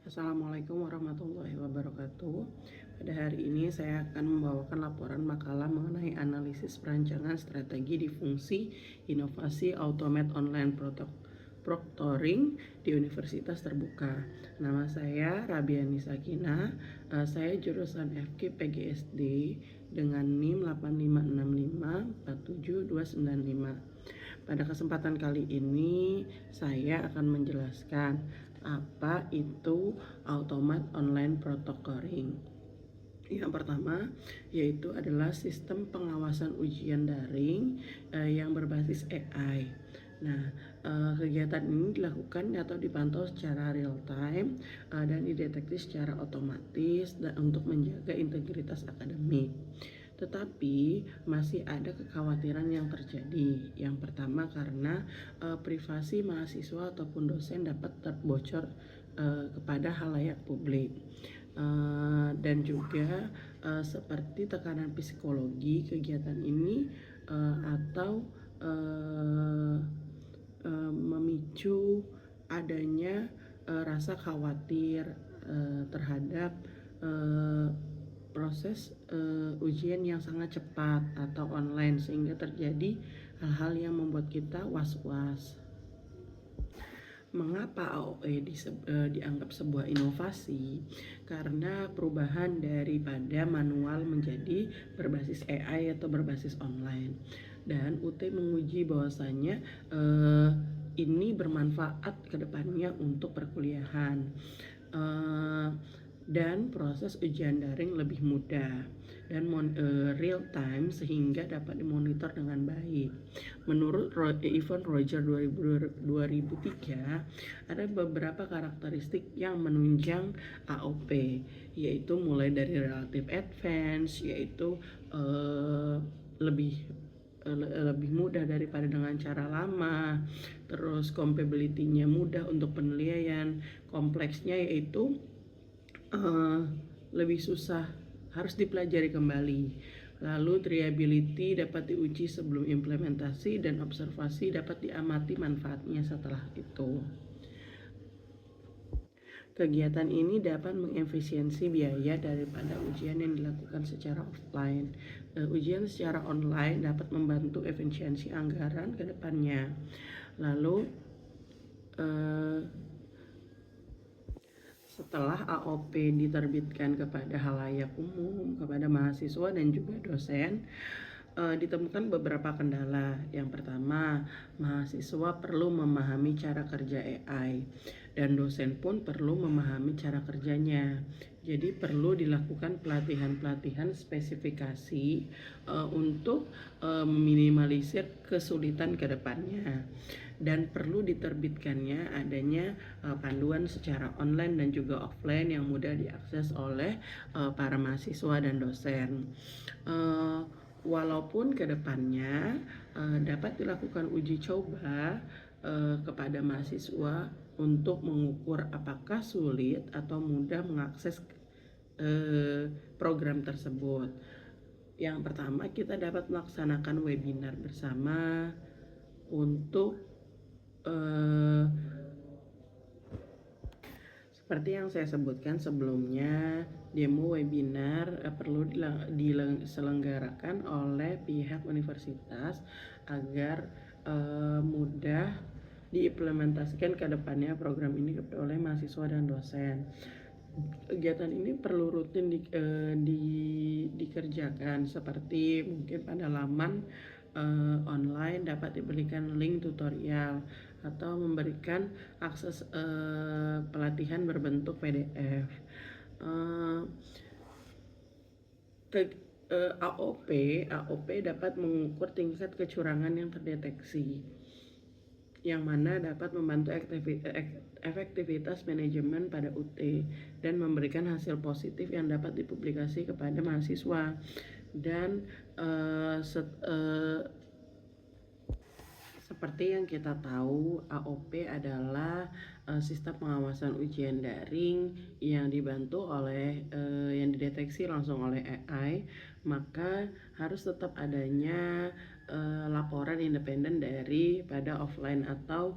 Assalamualaikum warahmatullahi wabarakatuh. Pada hari ini saya akan membawakan laporan makalah mengenai analisis perancangan strategi di fungsi inovasi Automate Online Proctoring di Universitas Terbuka. Nama saya Rabiani Sakina, saya jurusan FK PGSD dengan NIM 856547295. Pada kesempatan kali ini saya akan menjelaskan apa itu Automate Online Proctoring. Yang pertama yaitu adalah sistem pengawasan ujian daring yang berbasis AI. Nah, kegiatan ini dilakukan atau dipantau secara real time dan dideteksi secara otomatis dan untuk menjaga integritas akademik. Tetapi masih ada kekhawatiran yang terjadi. Yang pertama karena privasi mahasiswa ataupun dosen dapat terbocor kepada halayak publik. Dan juga seperti tekanan psikologi kegiatan ini atau memicu adanya rasa khawatir terhadap proses ujian yang sangat cepat atau online sehingga terjadi hal-hal yang membuat kita was-was. Mengapa AOE dianggap sebuah inovasi? Karena perubahan daripada manual menjadi berbasis AI atau berbasis online. Dan UT menguji bahwasanya ini bermanfaat ke depannya untuk perkuliahan. Dan proses ujian daring lebih mudah dan real time sehingga dapat dimonitor dengan baik. Menurut Ivan Roger 2003 ada beberapa karakteristik yang menunjang AOP, yaitu mulai dari relative advance, yaitu lebih mudah daripada dengan cara lama. Terus compatibility-nya mudah untuk penilaian, kompleksnya yaitu lebih susah, harus dipelajari kembali. Lalu reliability dapat diuji sebelum implementasi dan observasi dapat diamati manfaatnya setelah itu. Kegiatan ini dapat mengefisiensi biaya daripada ujian yang dilakukan secara offline. Ujian secara online dapat membantu efisiensi anggaran ke depannya. Lalu setelah AOP diterbitkan kepada halayak umum, kepada mahasiswa dan juga dosen, ditemukan beberapa kendala. Yang pertama, mahasiswa perlu memahami cara kerja AI dan dosen pun perlu memahami cara kerjanya. Jadi perlu dilakukan pelatihan spesifikasi untuk meminimalisir kesulitan ke depannya. Dan perlu diterbitkannya adanya panduan secara online dan juga offline yang mudah diakses oleh para mahasiswa dan dosen. Walaupun kedepannya dapat dilakukan uji coba kepada mahasiswa untuk mengukur apakah sulit atau mudah mengakses program tersebut. Yang pertama, kita dapat melaksanakan webinar bersama untuk seperti yang saya sebutkan sebelumnya, demo webinar perlu diselenggarakan oleh pihak universitas agar mudah diimplementasikan ke depannya program ini oleh mahasiswa dan dosen. Kegiatan ini perlu rutin dikerjakan, seperti mungkin pada laman online dapat diberikan link tutorial atau memberikan akses pelatihan berbentuk PDF. AOP dapat mengukur tingkat kecurangan yang terdeteksi, yang mana dapat membantu efektivitas manajemen pada UT dan memberikan hasil positif yang dapat dipublikasi kepada mahasiswa. Dan seperti yang kita tahu, AOP adalah sistem pengawasan ujian daring yang dibantu oleh yang dideteksi langsung oleh AI, maka harus tetap adanya laporan independen daripada offline atau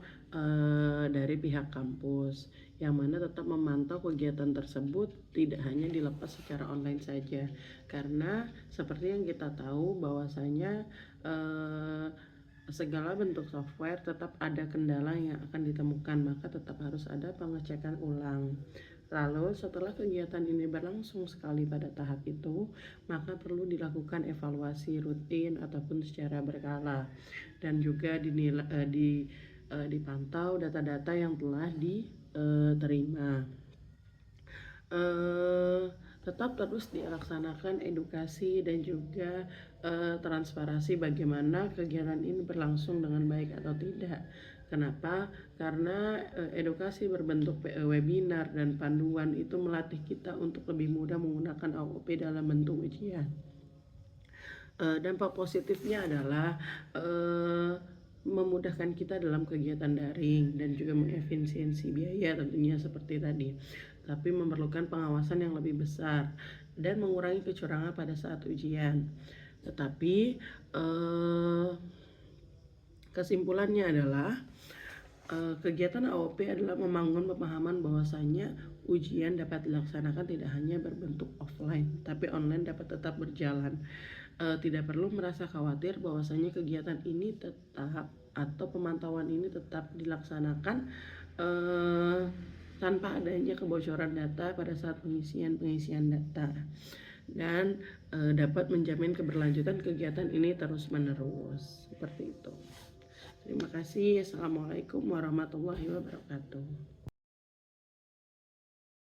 dari pihak kampus, yang mana tetap memantau kegiatan tersebut tidak hanya dilepas secara online saja. Karena seperti yang kita tahu bahwasanya segala bentuk software tetap ada kendala yang akan ditemukan, maka tetap harus ada pengecekan ulang. Lalu setelah kegiatan ini berlangsung sekali pada tahap itu, maka perlu dilakukan evaluasi rutin ataupun secara berkala, dan juga dipantau data-data yang telah diterima. Tetap terus dilaksanakan edukasi dan juga transparansi bagaimana kegiatan ini berlangsung dengan baik atau tidak. Kenapa? Karena edukasi berbentuk webinar dan panduan itu melatih kita untuk lebih mudah menggunakan AOP dalam bentuk ujian. Dampak positifnya adalah memudahkan kita dalam kegiatan daring dan juga mengefisiensi biaya tentunya seperti tadi, tapi memerlukan pengawasan yang lebih besar dan mengurangi kecurangan pada saat ujian. Tetapi kesimpulannya adalah kegiatan AOP adalah membangun pemahaman bahwasanya ujian dapat dilaksanakan tidak hanya berbentuk offline, tapi online dapat tetap berjalan. Tidak perlu merasa khawatir bahwasanya kegiatan ini tetap atau pemantauan ini tetap dilaksanakan tanpa adanya kebocoran data pada saat pengisian data, dan dapat menjamin keberlanjutan kegiatan ini terus-menerus. Seperti itu. Terima kasih. Assalamualaikum warahmatullahi wabarakatuh.